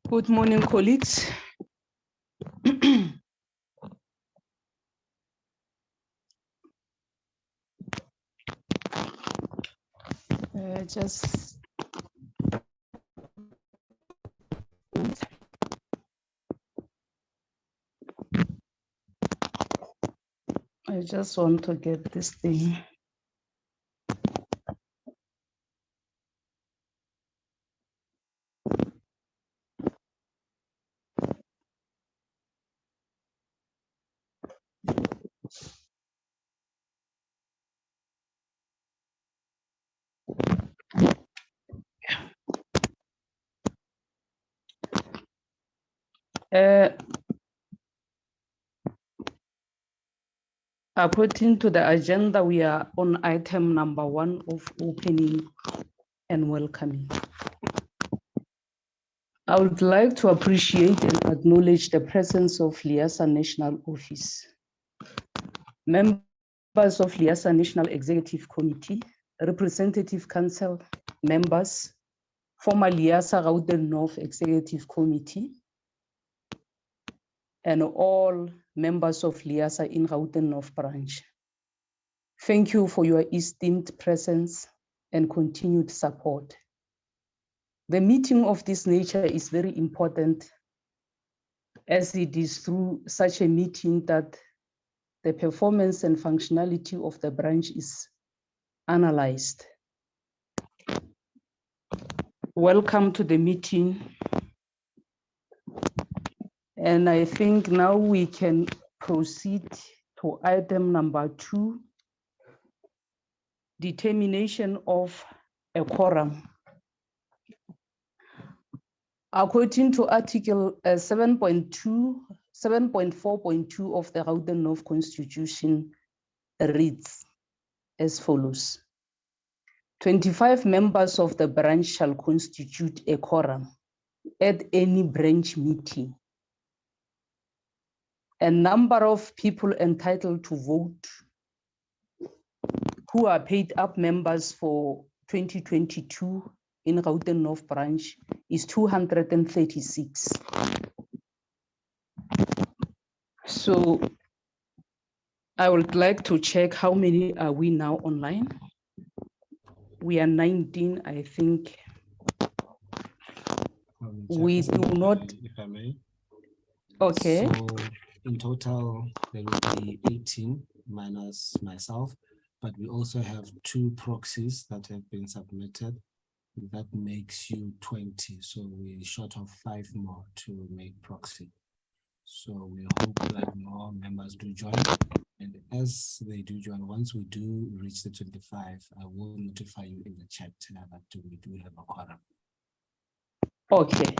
Good morning, colleagues. I just want to get this thing. According to the agenda, we are on item number 1 of opening and welcoming. I would like to appreciate and acknowledge the presence of Liasa National Office, members of Liasa National Executive Committee, Representative Council members, former Liasa Gauteng North Executive Committee, and all members of Liasa in Gauteng North Branch. Thank you for your esteemed presence and continued support. The meeting of this nature is very important, as it is through such a meeting that the performance and functionality of the branch is analyzed. Welcome to the meeting. And I think now we can proceed to item number 2, determination of a quorum. According to Article 7.4.2 of the Gauteng North Constitution reads as follows: 25 members of the branch shall constitute a quorum at any branch meeting. A number of people entitled to vote who are paid up members for 2022 in Gauteng North Branch is 236. So I would like to check how many are we now online. We are 19, I think. We do not. If I may. Okay. So in total, there will be 18 minus myself, but we also have 2 proxies that have been submitted. That makes you 20. So we're short of 5 more to make proxy. So we hope that more members do join. And as they do join, once we do reach the 25, I will notify you in the chat that we do have a quorum. Okay.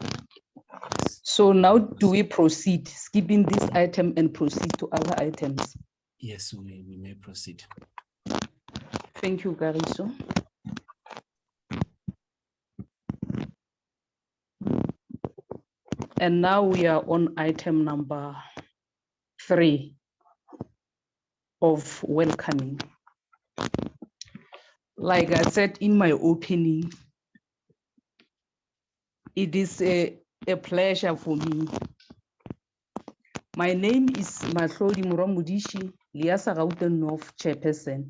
So now do we proceed, skipping this item and proceed to other items? Yes, we may proceed. Thank you, Gariso. And now we are on item number 3 of welcoming. Like I said in my opening, it is a pleasure for me. My name is Mahlodi Muramudishi, Liasa Gauteng North Chairperson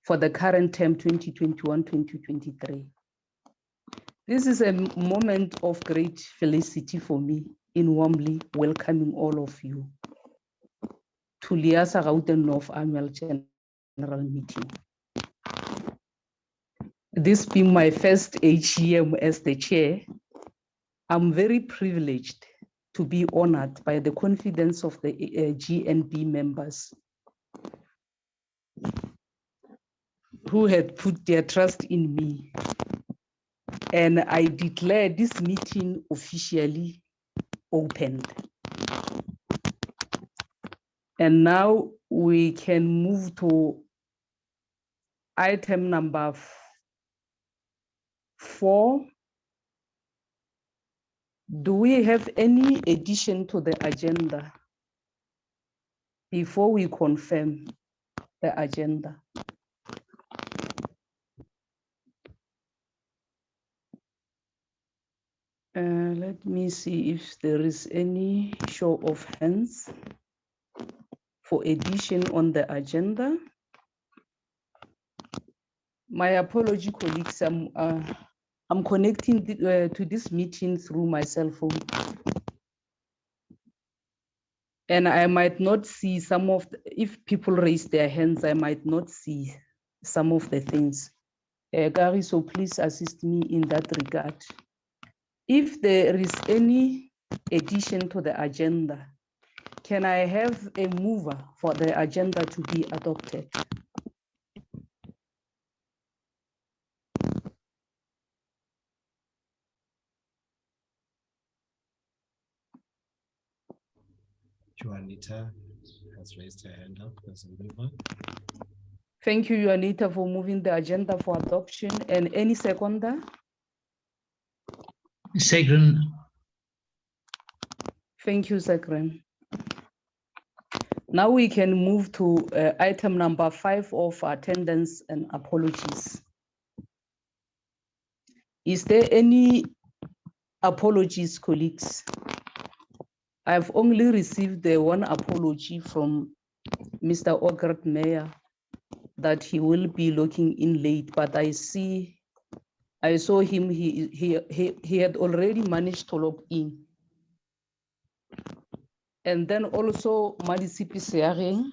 for the current term 2021-2023. This is a moment of great felicity for me in warmly welcoming all of you to Liasa Gauteng North Annual General Meeting. This being my first AGM as the chair, I'm very privileged to be honored by the confidence of the GNB members who had put their trust in me. And I declare this meeting officially opened. And now we can move to item number 4. Do we have any addition to the agenda before we confirm the agenda? Let me see if there is any show of hands for addition on the agenda. My apology, colleagues. I'm connecting to this meeting through my cell phone. And I might not see some of if people raise their hands, I might not see some of the things. Gary, so please assist me in that regard. If there is any addition to the agenda, can I have a mover for the agenda to be adopted? Juanita has raised her hand up as a mover. Thank you, Juanita, for moving the agenda for adoption. And any seconder? Second. Thank you, Sakran. Now we can move to item number 5 of attendance and apologies. Is there any apologies, colleagues? I've only received the one apology from Mr. Ogret Mayor that he will be logging in late, but I saw him, he had already managed to log in. And then also Madisipi Seareng,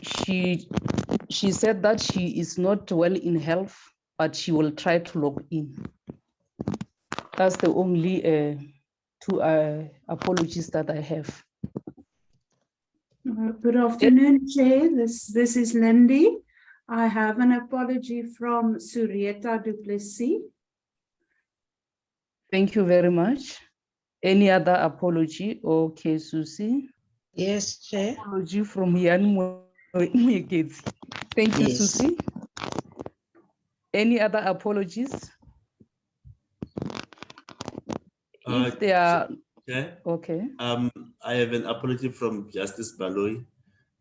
she said that she is not well in health, but she will try to log in. That's the only two apologies that I have. Good afternoon, Chair. This is Lindy. I have an apology from Surieta Duplessis. Thank you very much. Any other apology? Okay, Susie. Yes, Chair. Apology from Yan Mwekezi. Thank you, Yes. Susie. Any other apologies? If they are Chair, okay. I have an apology from Justice Baloy.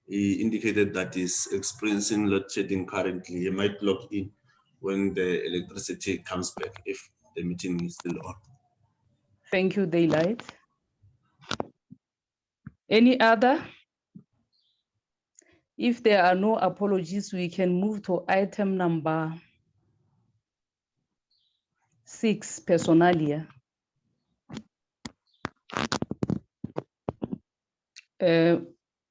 He indicated that he's experiencing load shedding currently. He might log in when the electricity comes back if the meeting is still on. Thank you, Daylight. Any other? If there are no apologies, we can move to item number 6, personalia.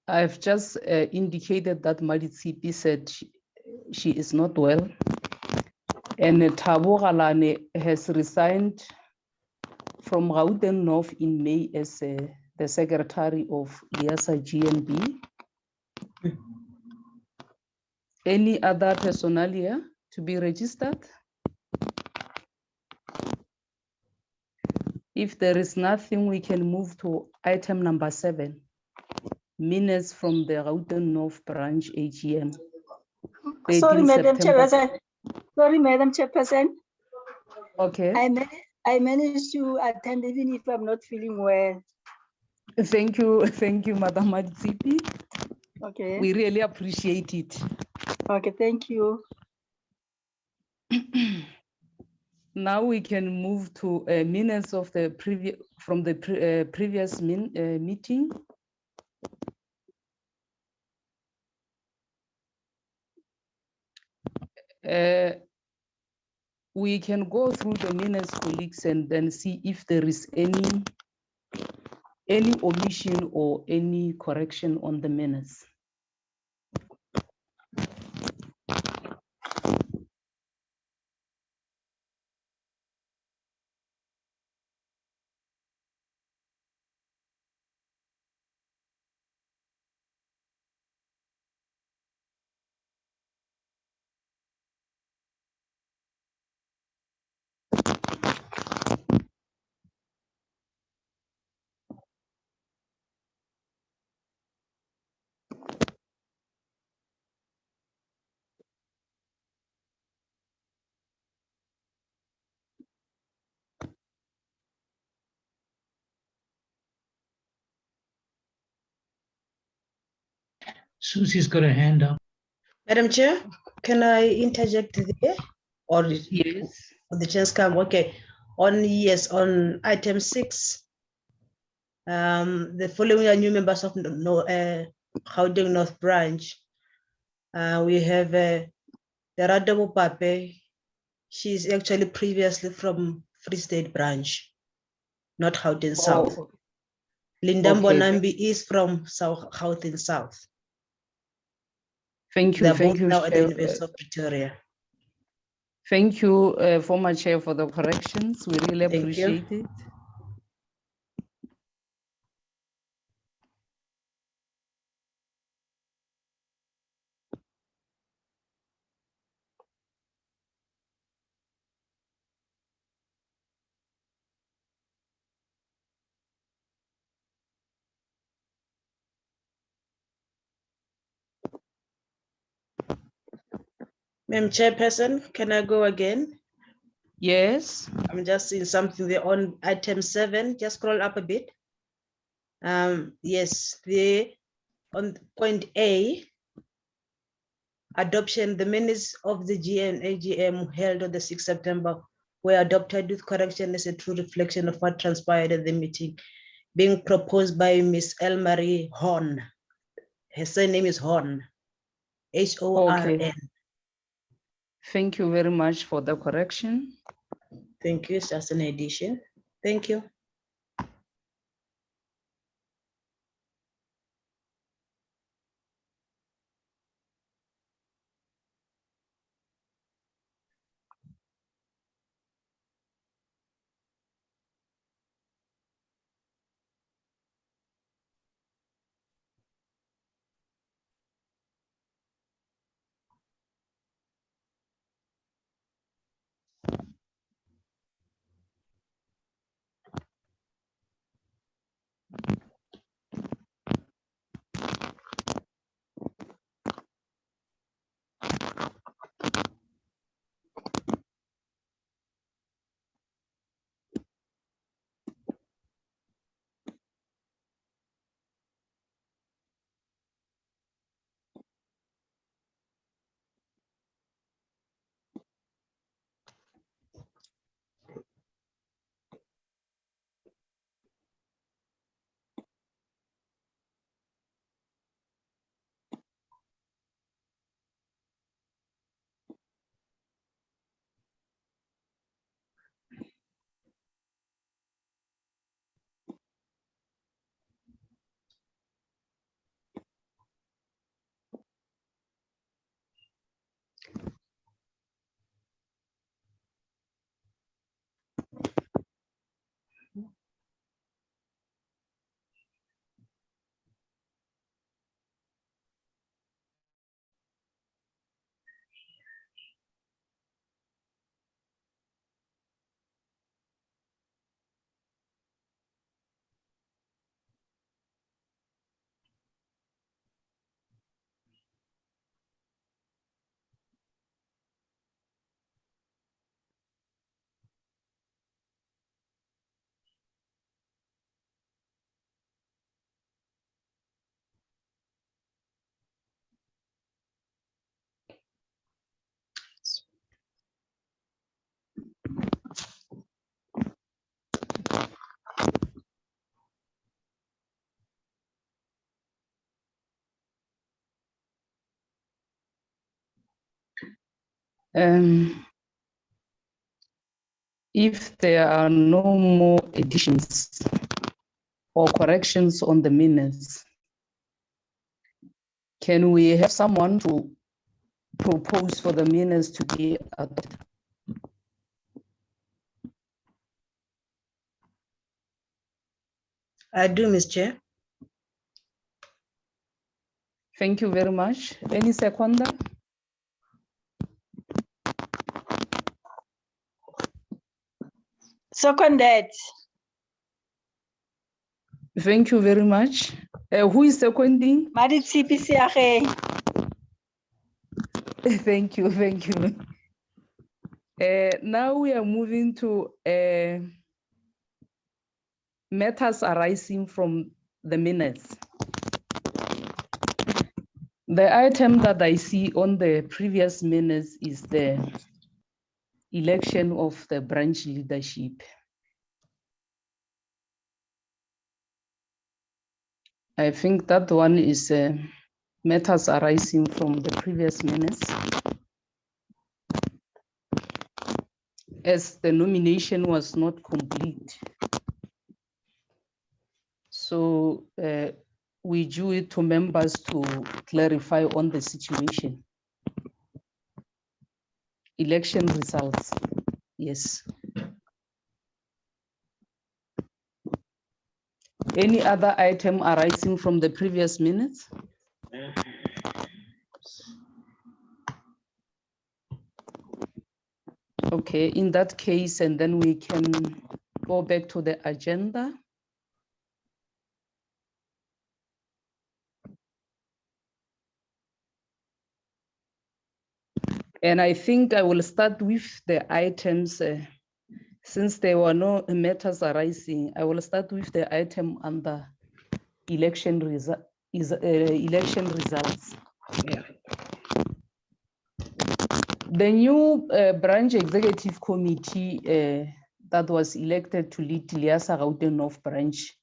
I've just indicated that Maditsipi said she is not well. And Thabo Galane has resigned from Gauteng North in May as the secretary of Liasa GNB. Any other personalia to be registered? If there is nothing, we can move to item number 7, minutes from the Gauteng North branch AGM. Sorry, 13 Madam September. Chairperson. Sorry, Madam Chairperson. Okay. I managed to attend even if I'm not feeling well. Thank you, Madam Maditsipi. Okay. We really appreciate it. Okay, thank you. Now we can move to minutes of the previous meeting. We can go through the minutes, colleagues, and then see if there is any omission or any correction on the minutes. Susie's got a hand up. Madam Chair, can I interject there? Or Yes. the chance come? Okay. on item 6, the following are new members of Gauteng North Branch. We have Lerato Pape. She's actually previously from Free State Branch, not Gauteng South. Oh, Linda okay. Bonambi is from Gauteng South. Thank They're you. Thank both you, now at the Chair. University of Pretoria. Thank you, former Chair, for the corrections. We really Thank you. appreciate it. Madam Chairperson, can I go again? Yes. I'm just seeing something there on item 7. Just scroll up a bit. Yes, on point A, adoption, the minutes of the AGM held on the 6th September were adopted with correction as a true reflection of what transpired at the meeting, being proposed by Ms. Elmarie Horn. Her surname is Horn, H-O-R-N. Okay. Thank you very much for the correction. Thank you, it's just an addition. Thank you. If there are no more additions or corrections on the minutes, can we have someone to propose for the minutes to be adopted? I do, Ms. Chair. Thank you very much. Any seconder? Seconded. Thank you very much. Who is seconding? Mari Tsipisiage. Thank you, thank you. Now we are moving to matters arising from the minutes. The item that I see on the previous minutes is the election of the branch leadership. I think that one is matters arising from the previous minutes. As the nomination was not complete. So we due it to members to clarify on the situation. Election results, yes. Any other item arising from the previous minutes? Okay, in that case, and then we can go back to the agenda. And I think I will start with the items, since there were no matters arising, I will start with the item under election results. Yeah. The new branch executive committee that was elected to lead Liasa Gauteng North branch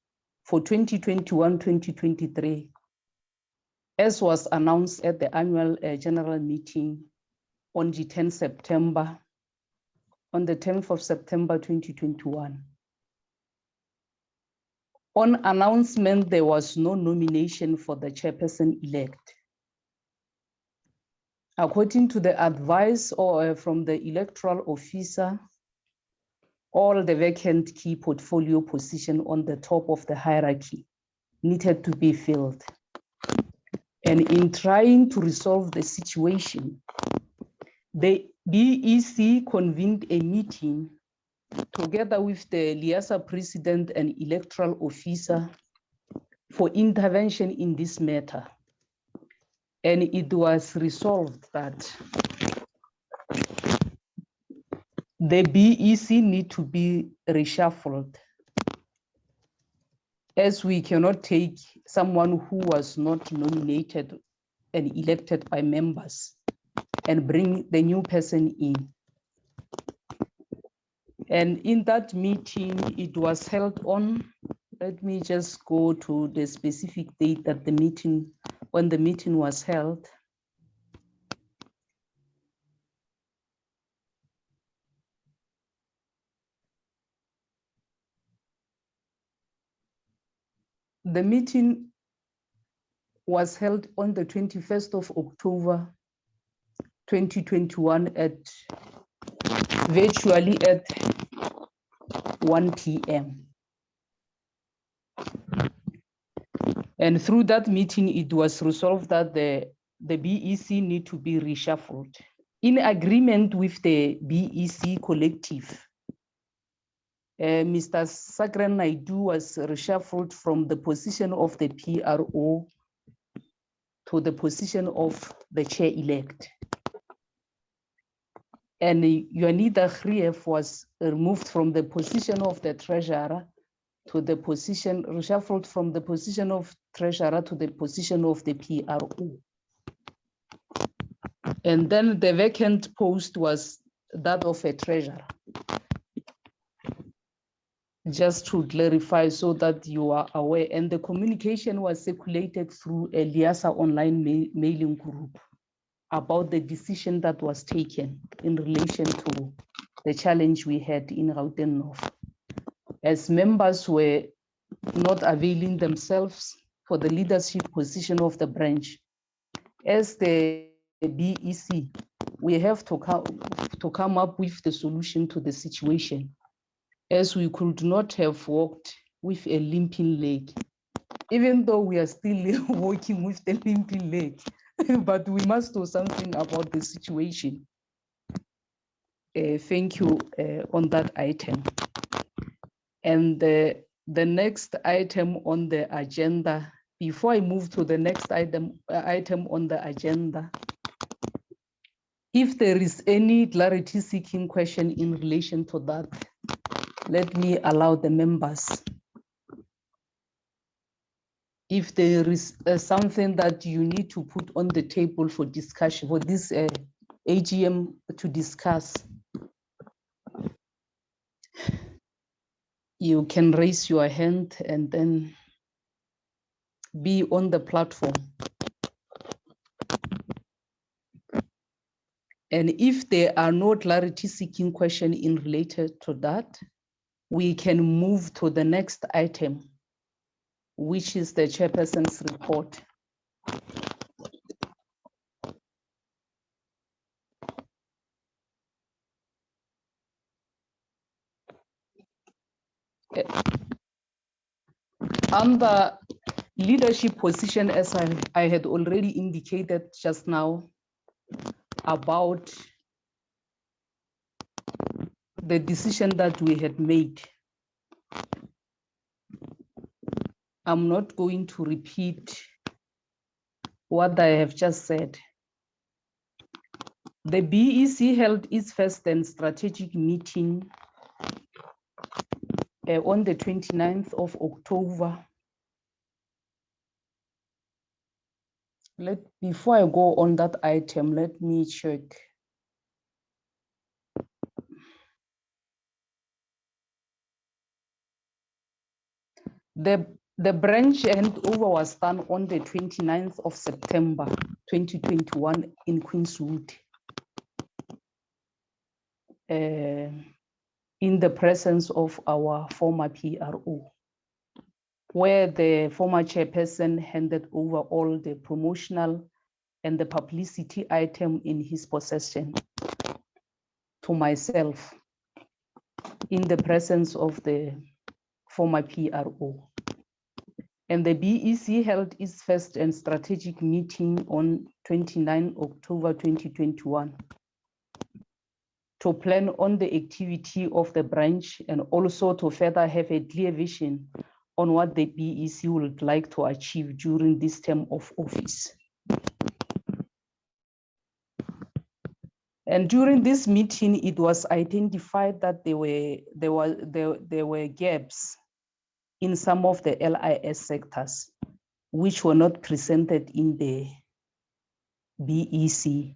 for 2021-2023, as was announced at the annual general meeting on the 10th September, on the 10th of September 2021. On announcement, there was no nomination for the chairperson-elect. According to the advice from the electoral officer, all the vacant key portfolio position on the top of the hierarchy needed to be filled. And in trying to resolve the situation, the BEC convened a meeting together with the Liasa president and electoral officer for intervention in this matter. And it was resolved that the BEC need to be reshuffled, as we cannot take someone who was not nominated and elected by members and bring the new person in. And in that meeting, it was held on, let me just go to the specific date that the meeting, when the meeting was held. The meeting was held on the 21st of October, 2021 virtually at 1 p.m. And through that meeting, it was resolved that the BEC need to be reshuffled. In agreement with the BEC collective, Mr. Sakran Naidu was reshuffled from the position of the PRO to the position of the chair-elect. And Yonida Hriev was removed from the position of the treasurer to the position, reshuffled from the position of treasurer to the position of the PRO. And then the vacant post was that of a treasurer. Just to clarify so that you are aware, and the communication was circulated through a Liasa online mailing group about the decision that was taken in relation to the challenge we had in Gauteng North. As members were not availing themselves for the leadership position of the branch, as the BEC, we have to come up with the solution to the situation, as we could not have walked with a limping leg, even though we are still walking with the limping leg, but we must do something about the situation. Thank you on that item. And the next item on the agenda, before I move to the next item on the agenda, if there is any clarity seeking question in relation to that, let me allow the members. If there is something that you need to put on the table for discussion, for this AGM to discuss, you can raise your hand and then be on the platform. And if there are no clarity seeking questions in related to that, we can move to the next item, which is the chairperson's report. Under leadership position, as I had already indicated just now about the decision that we had made, I'm not going to repeat what I have just said. The BEC held its first and strategic meeting on the 29th of October. Before I go on that item, let me check. The branch handover was done on the 29th of September 2021 in Queenswood, in the presence of our former PRO, where the former chairperson handed over all the promotional and the publicity item in his possession to myself in the presence of the former PRO. And the BEC held its first and strategic meeting on 29 October 2021 to plan on the activity of the branch and also to further have a clear vision on what the BEC would like to achieve during this term of office. And during this meeting, it was identified that there were gaps in some of the LIS sectors which were not presented in the BEC.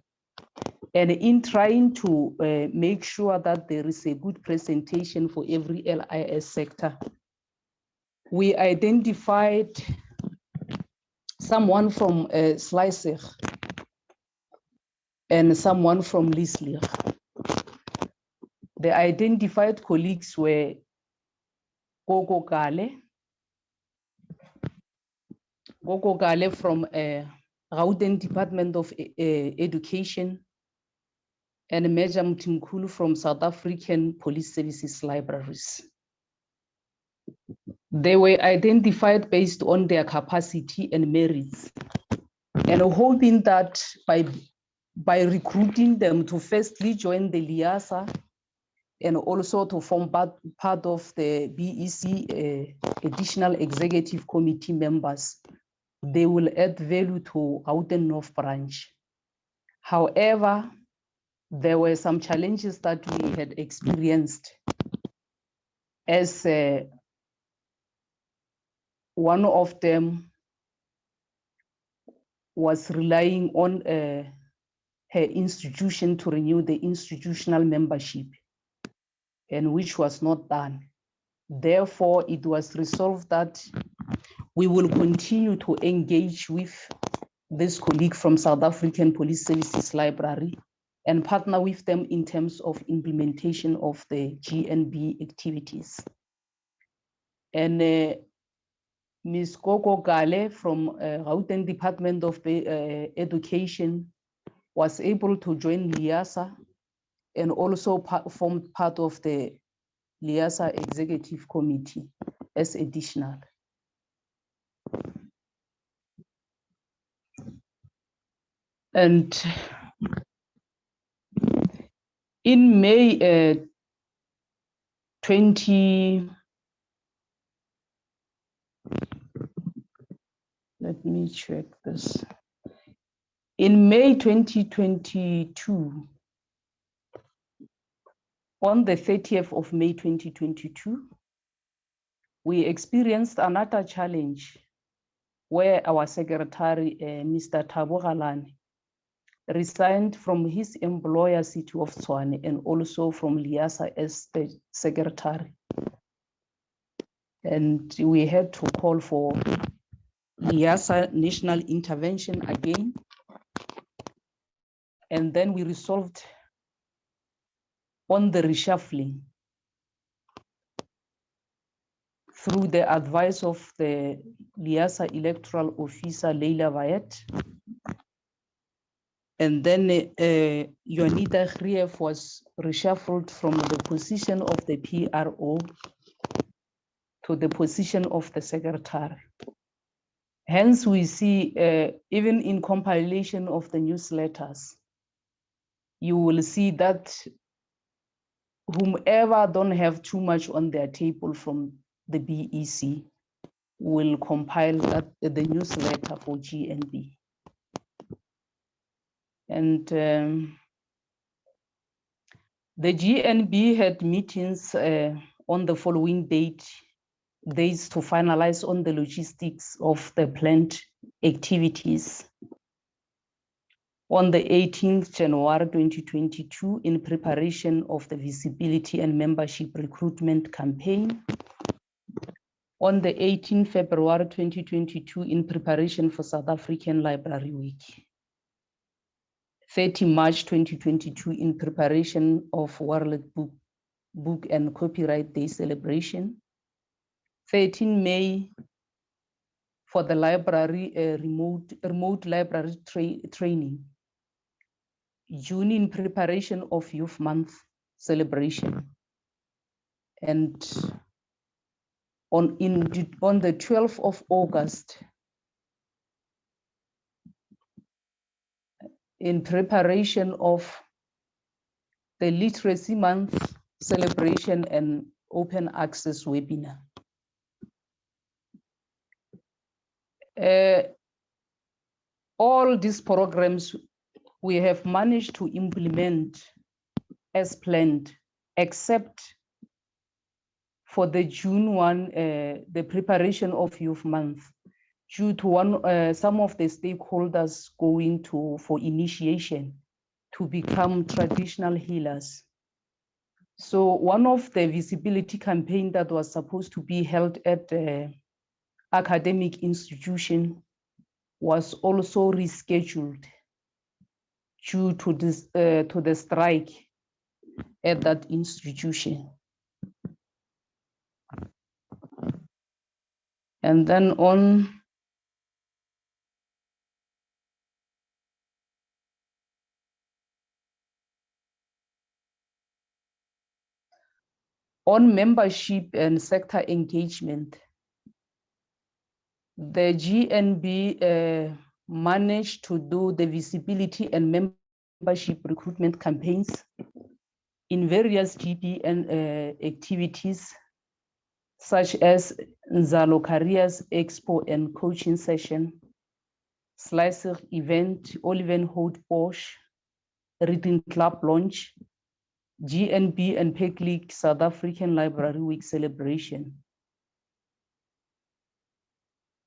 And in trying to make sure that there is a good presentation for every LIS sector, we identified someone from Slicech and someone from Lislier. The identified colleagues were Gogo Gale from Gauteng Department of Education, and Major Mtimkulu from South African Police Services Libraries. They were identified based on their capacity and merits, and hoping that by recruiting them to firstly join the LIASA and also to form part of the BEC additional executive committee members, they will add value to Gauteng North Branch. However, there were some challenges that we had experienced, as one of them was relying on her institution to renew the institutional membership, and which was not done. Therefore, it was resolved that we will continue to engage with this colleague from South African Police Services Library and partner with them in terms of implementation of the GNB activities. And Ms. Gogo Gale from Gauteng Department of Education was able to join LIASA and also formed part of the LIASA Executive Committee as additional. And in May 20, let me check this. In May 2022, on the 30th of May 2022, we experienced another challenge where our secretary, Mr. Thabo Galane, resigned from his employer City of Tshwane and also from LIASA as the secretary. And we had to call for Liasa national intervention again. And then we resolved on the reshuffling through the advice of the Liasa electoral officer, Leila Vayet. And then Juanita Grief was reshuffled from the position of the PRO to the position of the secretary. Hence, we see, even in compilation of the newsletters, you will see that whomever don't have too much on their table from the BEC will compile that, the newsletter for GNB. And the GNB had meetings on the following days to finalize on the logistics of the planned activities. On the 18th January 2022, in preparation of the visibility and membership recruitment campaign. On the 18th February 2022, in preparation for South African Library Week. 30 March 2022, in preparation of World Book and Copyright Day celebration. 13 May for the library remote library training. June in preparation of Youth Month celebration. And on the 12th of August, in preparation of the Literacy Month celebration and open access webinar. All these programs we have managed to implement as planned, except for the June one, the preparation of Youth Month, due to some of the stakeholders going for initiation to become traditional healers. So one of the visibility campaign that was supposed to be held at the academic institution was also rescheduled due to this to the strike at that institution. And then on membership and sector engagement, the GNB managed to do the visibility and membership recruitment campaigns in various GP and activities, such as Nzalo Careers Expo and Coaching Session, Slicer Event, Oliven Holt Bosch, Reading Club Launch, GNB and PEC League South African Library Week celebration.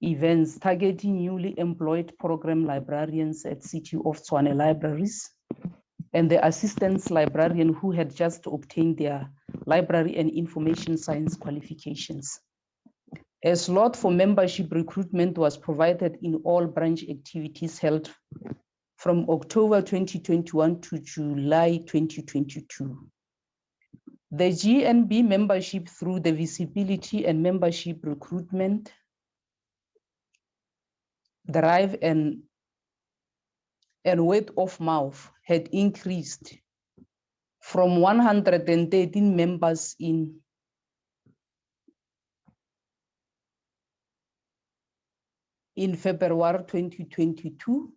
Events targeting newly employed program librarians at City of Tshwane Libraries and the assistant librarian who had just obtained their library and information science qualifications. A slot for membership recruitment was provided in all branch activities held from October 2021 to July 2022. The GNB membership through the visibility and membership recruitment drive and word of mouth had increased from 113 members in February 2022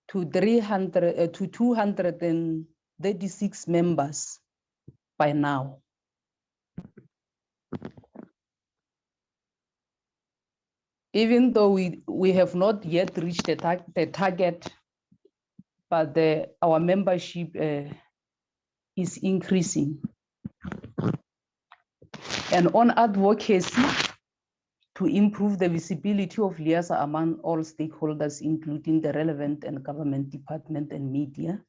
to 236 members by now. Even though we have not yet reached the target, but our membership is increasing. And on advocacy, to improve the visibility of Liasa among all stakeholders, including the relevant and government department and media.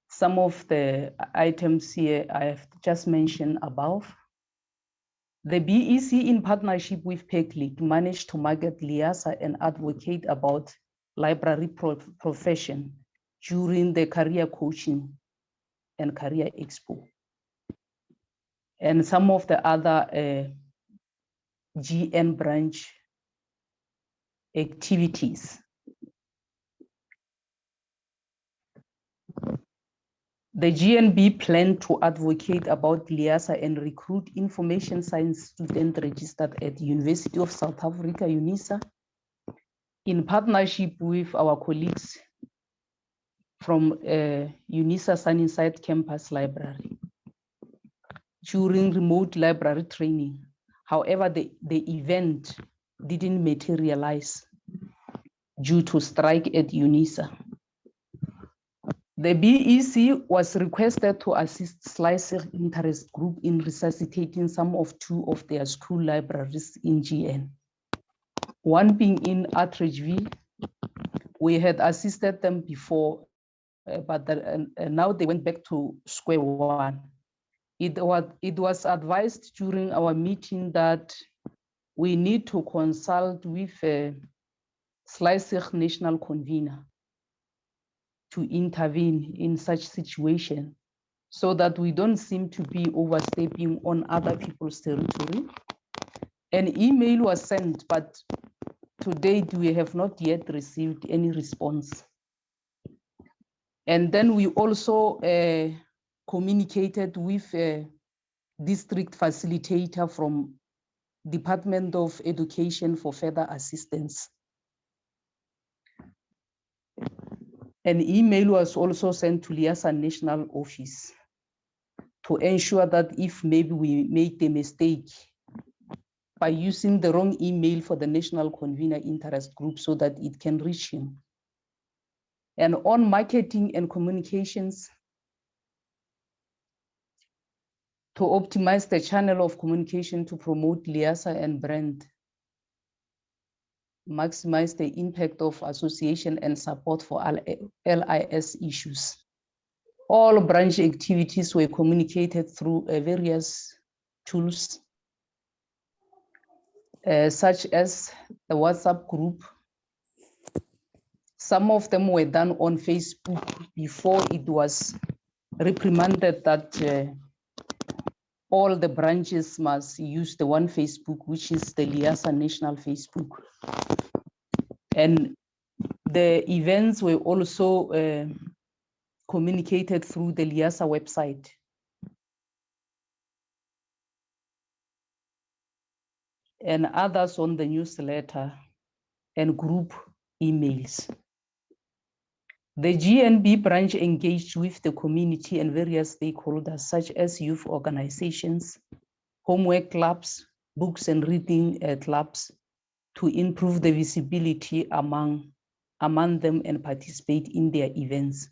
Some of the items here I have just mentioned above. The BEC, in partnership with PECLIC, managed to market Liasa and advocate about library profession during the career coaching and career expo, and some of the other GN branch activities. The GNB planned to advocate about Liasa and recruit information science students registered at the University of South Africa, UNISA, in partnership with our colleagues from UNISA Sunnyside Campus Library during remote library training. However, the event didn't materialize due to strike at UNISA. The BEC was requested to assist Slicer Interest Group in resuscitating some of two of their school libraries in GN. One being in Atteridgeville. We had assisted them before, but now they went back to square one. It was advised during our meeting that we need to consult with Slicer National Convener to intervene in such situation so that we don't seem to be overstepping on other people's territory. An email was sent, but to date, we have not yet received any response. And then we also communicated with a district facilitator from Department of Education for further assistance. An email was also sent to Liasa National Office to ensure that if maybe we make the mistake by using the wrong email for the National Convener Interest Group so that it can reach him. And on marketing and communications, to optimize the channel of communication to promote Liasa and brand, maximize the impact of association and support for LIS issues. All branch activities were communicated through various tools, such as the WhatsApp group. Some of them were done on Facebook before it was reprimanded that all the branches must use the one Facebook, which is the Liasa National Facebook. And the events were also communicated through the Liasa website. And others on the newsletter and group emails. The GNB branch engaged with the community and various stakeholders, such as youth organizations, homework clubs, books and reading clubs, to improve the visibility among them and participate in their events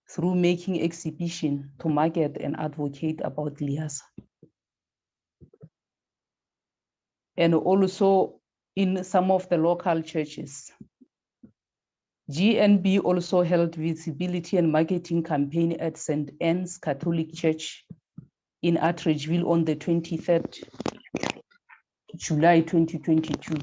through making exhibition to market and advocate about Liasa. And also in some of the local churches. GNB also held visibility and marketing campaign at St. Anne's Catholic Church in Atteridgeville on the 23rd July 2022.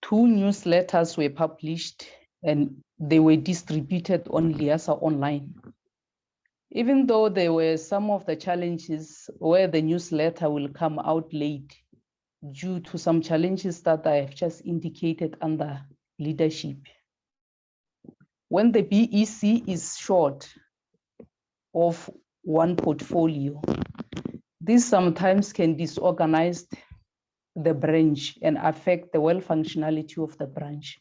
2 newsletters were published and they were distributed on Liasa Online. Even though there were some of the challenges where the newsletter will come out late due to some challenges that I have just indicated under leadership. When the BEC is short of one portfolio, this sometimes can disorganize the branch and affect the well functionality of the branch.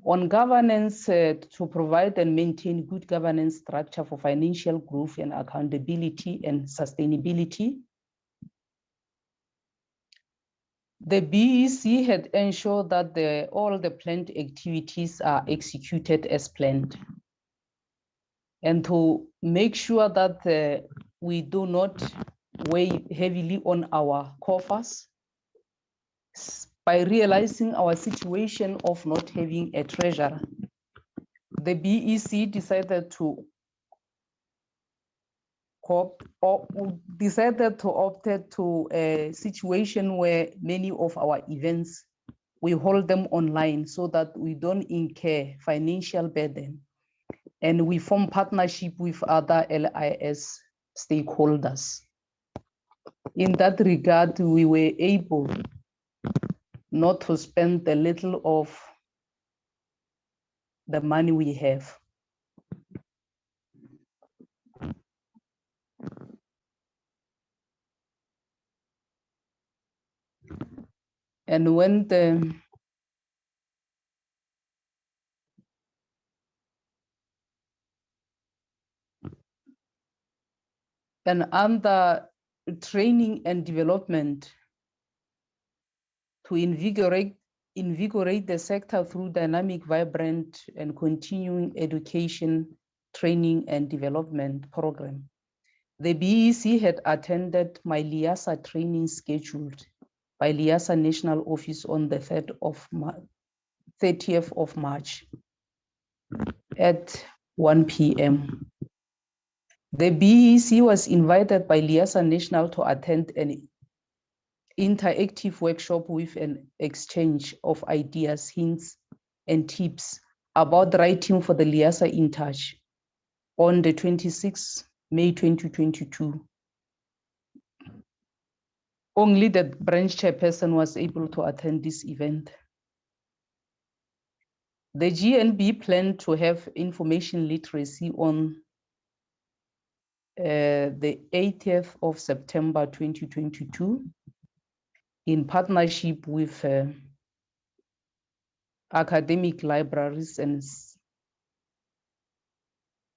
On governance, to provide and maintain good governance structure for financial growth and accountability and sustainability, the BEC had ensured that all the planned activities are executed as planned. And to make sure that we do not weigh heavily on our coffers, by realizing our situation of not having a treasurer, the BEC decided to decided to opt to a situation where many of our events, we hold them online so that we don't incur financial burden. And we form partnership with other LIS stakeholders. In that regard, we were able not to spend a little of the money we have. And when under training and development to invigorate the sector through dynamic, vibrant, and continuing education, training, and development program. The BEC had attended my LIASA training scheduled by LIASA National Office on the 30th of March at 1 p.m. The BEC was invited by LIASA National to attend an interactive workshop with an exchange of ideas, hints, and tips about writing for the LIASA In Touch on the 26th May 2022. Only the branch chairperson was able to attend this event. The GNB planned to have information literacy on the 80th of September 2022 in partnership with academic libraries and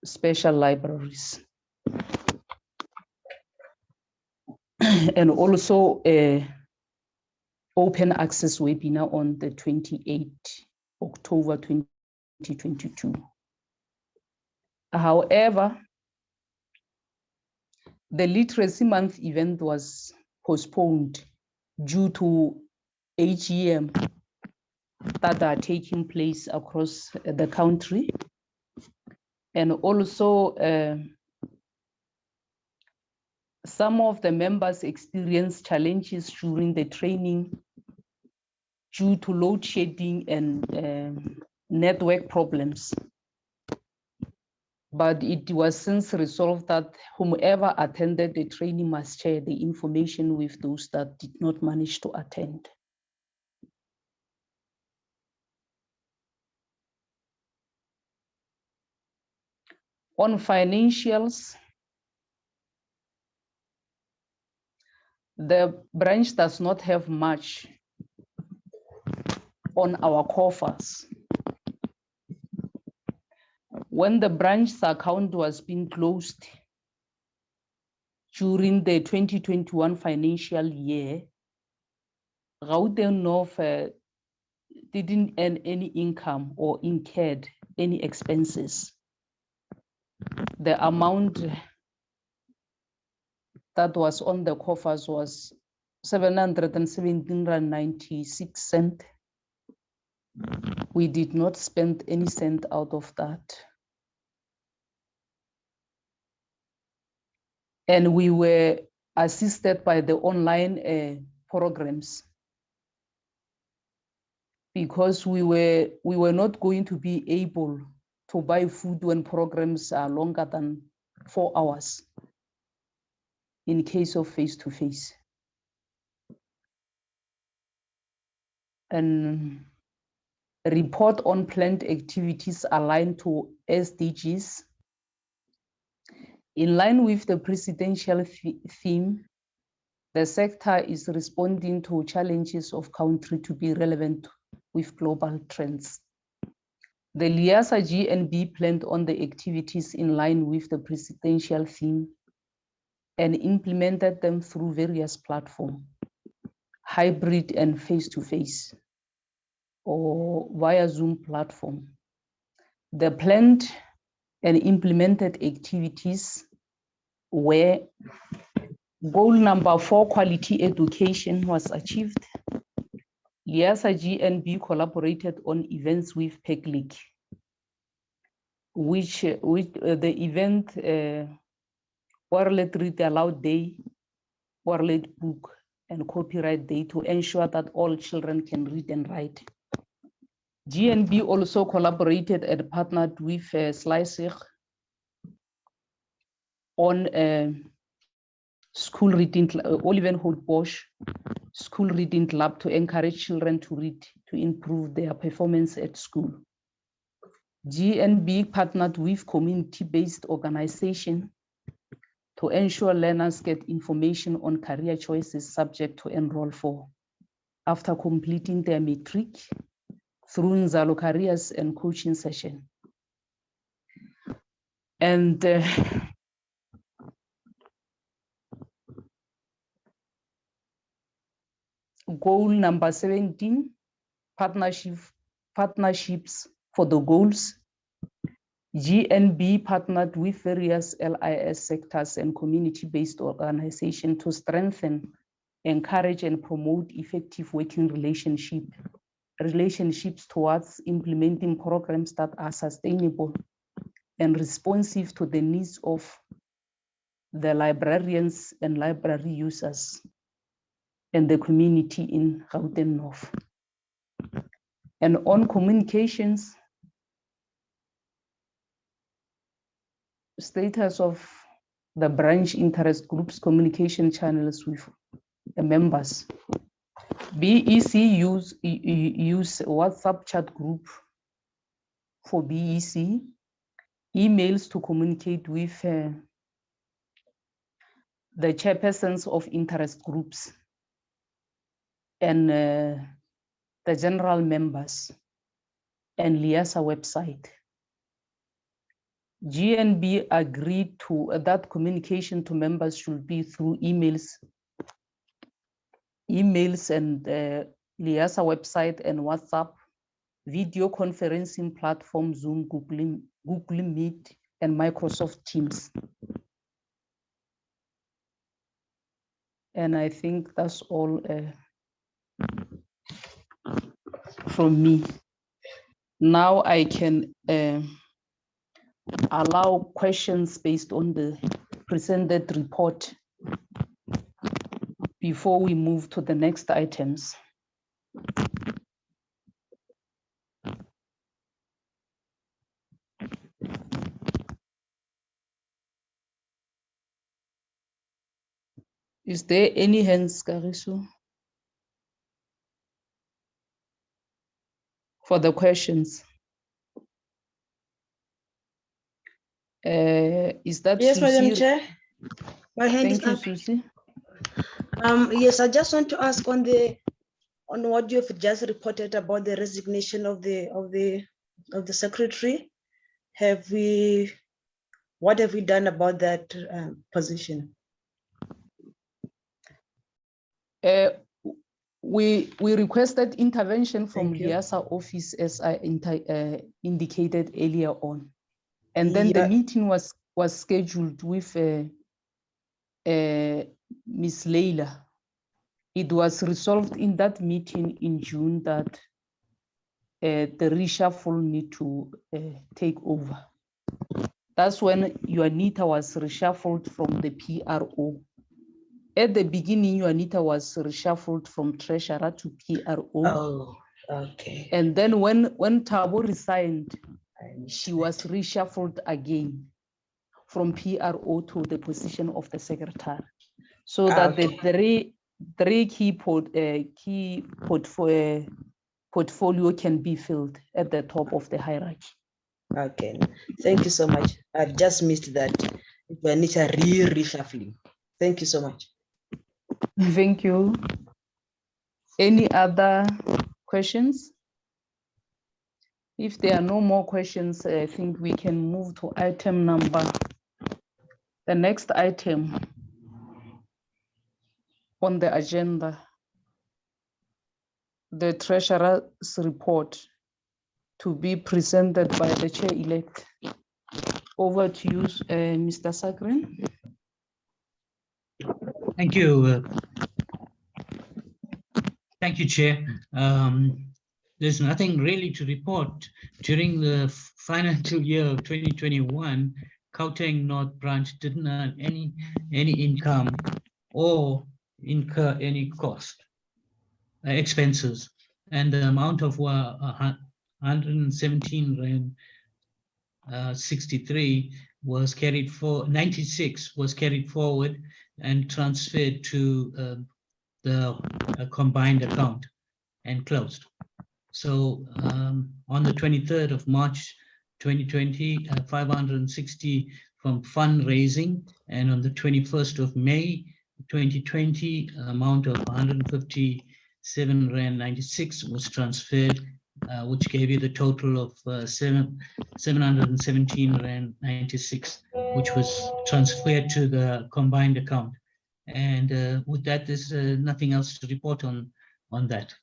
special libraries. And also open access webinar on the 28th October 2022. However, the Literacy Month event was postponed due to AGM that are taking place across the country. And also some of the members experienced challenges during the training due to load shedding and network problems. But it was since resolved that whomever attended the training must share the information with those that did not manage to attend. On financials, the branch does not have much on our coffers. When the branch's account was being closed during the 2021 financial year, Gauteng North didn't earn any income or incurred any expenses. The amount that was on the coffers was 717.96 rand. We did not spend any cent out of that. And we were assisted by the online programs because we were not going to be able to buy food when programs are longer than 4 hours in case of face-to-face. And report on planned activities aligned to SDGs. In line with the presidential theme, the sector is responding to challenges of country to be relevant with global trends. The LIASA GNB planned on the activities in line with the presidential theme and implemented them through various platforms, hybrid and face-to-face, or via Zoom platform. The planned and implemented activities were goal number 4, quality education was achieved. LIASA GNB collaborated on events with PECLIC, which the event Orlet Read Aloud Day, Orlet Book, and Copyright Day to ensure that all children can read and write. GNB also collaborated and partnered with Slicech on school reading, Olivenholt Bosch School Reading Club to encourage children to read to improve their performance at school. GNB partnered with community-based organization to ensure learners get information on career choices subject to enroll for after completing their matric through Nzalo careers and coaching session. And goal number 17, partnerships for the goals. GNB partnered with various LIS sectors and community-based organizations to strengthen, encourage, and promote effective working relationships towards implementing programs that are sustainable and responsive to the needs of the librarians and library users and the community in Gauteng North. And on communications, status of the branch interest groups communication channels with the members. BEC use WhatsApp chat group for BEC, emails to communicate with the chairpersons of interest groups and the general members, and Liasa website. GNB agreed to that communication to members should be through emails and Liasa website and WhatsApp, video conferencing platform, Zoom, Google Meet, and Microsoft Teams. And I think that's all from me. Now I can allow questions based on the presented report before we move to the next items. Is there any hands, Kariso, for the questions? Is that Yes, Madam Susie? Chair. My hand is Thank you, up. Susie. Yes, I just want to ask on what you've just reported about the resignation of the secretary. What have we done about that position? We requested intervention from Thank you. Liasa office, as I indicated earlier on. And then the Yeah. meeting was scheduled with Miss Leila. It was resolved in that meeting in June that the reshuffle need to take over. That's when Juanita was reshuffled from the PRO. At the beginning, Juanita was reshuffled from treasurer to PRO. Oh, okay. And then when Thabo resigned, she was reshuffled again from PRO to the position of the secretary, so that the three key portfolio can be filled at the top of the hierarchy. Okay, thank you so much. I just missed that. Juanita reshuffling. Thank you so much. Thank you. Any other questions? If there are no more questions, I think we can move to item number. The next item on the agenda, the treasurer's report to be presented by the chair-elect. Over to you, Mr. Sakrin. Thank you. Thank you, Chair. There's nothing really to report. During the financial year of 2021, Gauteng North Branch didn't earn any income or incur any cost, expenses, and the amount of 117 rand 63 was carried for 96 was carried forward and transferred to the combined account and closed. So on the 23rd of March 2020, 560 from fundraising, and on the 21st of May 2020, amount of 157 rand 96 was transferred, which gave you the total of 717 rand 96, which was transferred to the combined account. And with that, there's nothing else to report on that.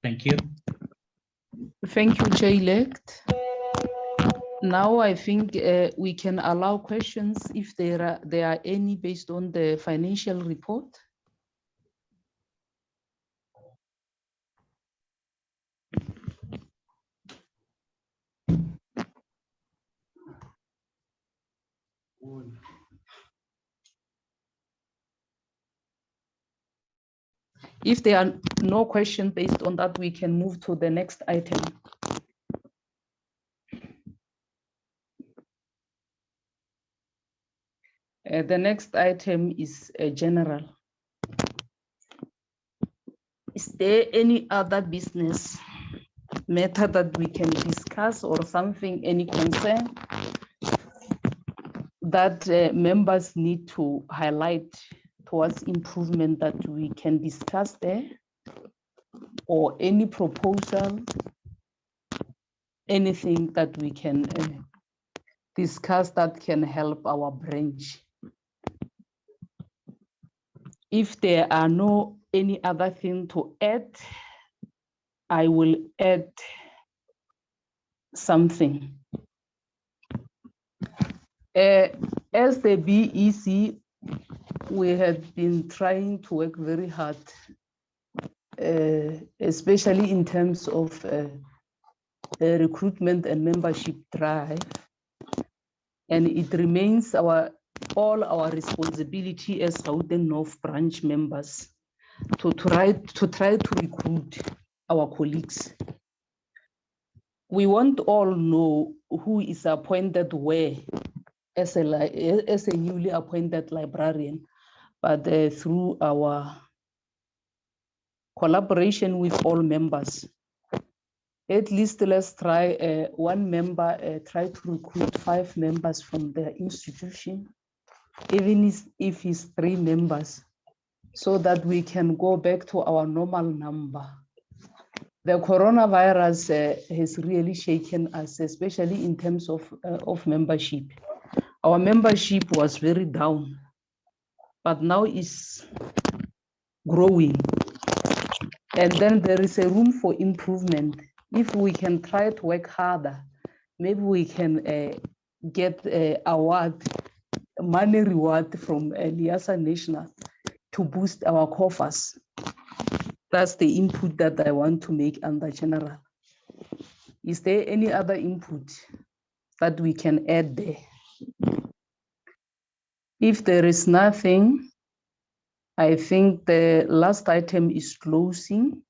Thank you. Thank you, Chair-elect. Now I think we can allow questions if there are any based on the financial report. If there are no questions based on that, we can move to the next item. The next item is general. Is there any other business matter that we can discuss or something, any concern that members need to highlight towards improvement that we can discuss there, or any proposal, anything that we can discuss that can help our branch? If there are no any other thing to add, I will add something. As the BEC, we have been trying to work very hard, especially in terms of recruitment and membership drive. And it remains all our responsibility as Gauteng North Branch members to try to recruit our colleagues. We won't all know who is appointed where as a newly appointed librarian, but through our collaboration with all members, at least let's try one member, try to recruit 5 members from the institution, even if it's 3 members, so that we can go back to our normal number. The coronavirus has really shaken us, especially in terms of membership. Our membership was very down, but now it's growing. And then there is a room for improvement. If we can try to work harder, maybe we can get money reward from Liasa National to boost our coffers. That's the input that I want to make under general. Is there any other input that we can add there? If there is nothing, I think the last item is closing.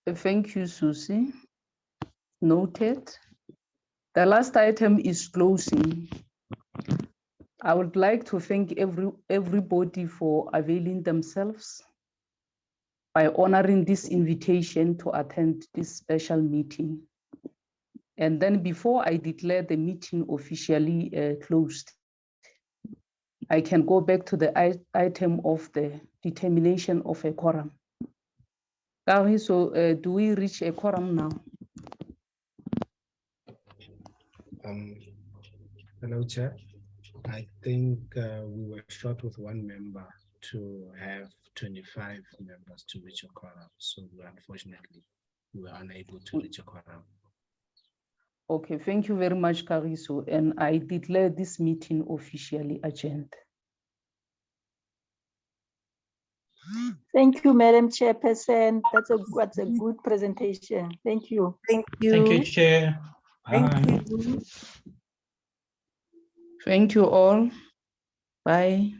Thank you, Susie. Noted. The last item is closing. I would like to thank everybody for availing themselves by honoring this invitation to attend this special meeting. And then before I declare the meeting officially closed, I can go back to the item of the determination of a quorum. So do we reach a quorum now? Hello, Chair. I think we were short with 1 member to have 25 members to reach a quorum. So unfortunately, we were unable to reach a quorum. Okay, thank you very much, Kariso. And I declare this meeting officially adjourned. Thank you, Madam Chairperson. That's a good presentation. Thank you. Thank you. Thank you, Chair. Thank Bye. you. Thank you all. Bye.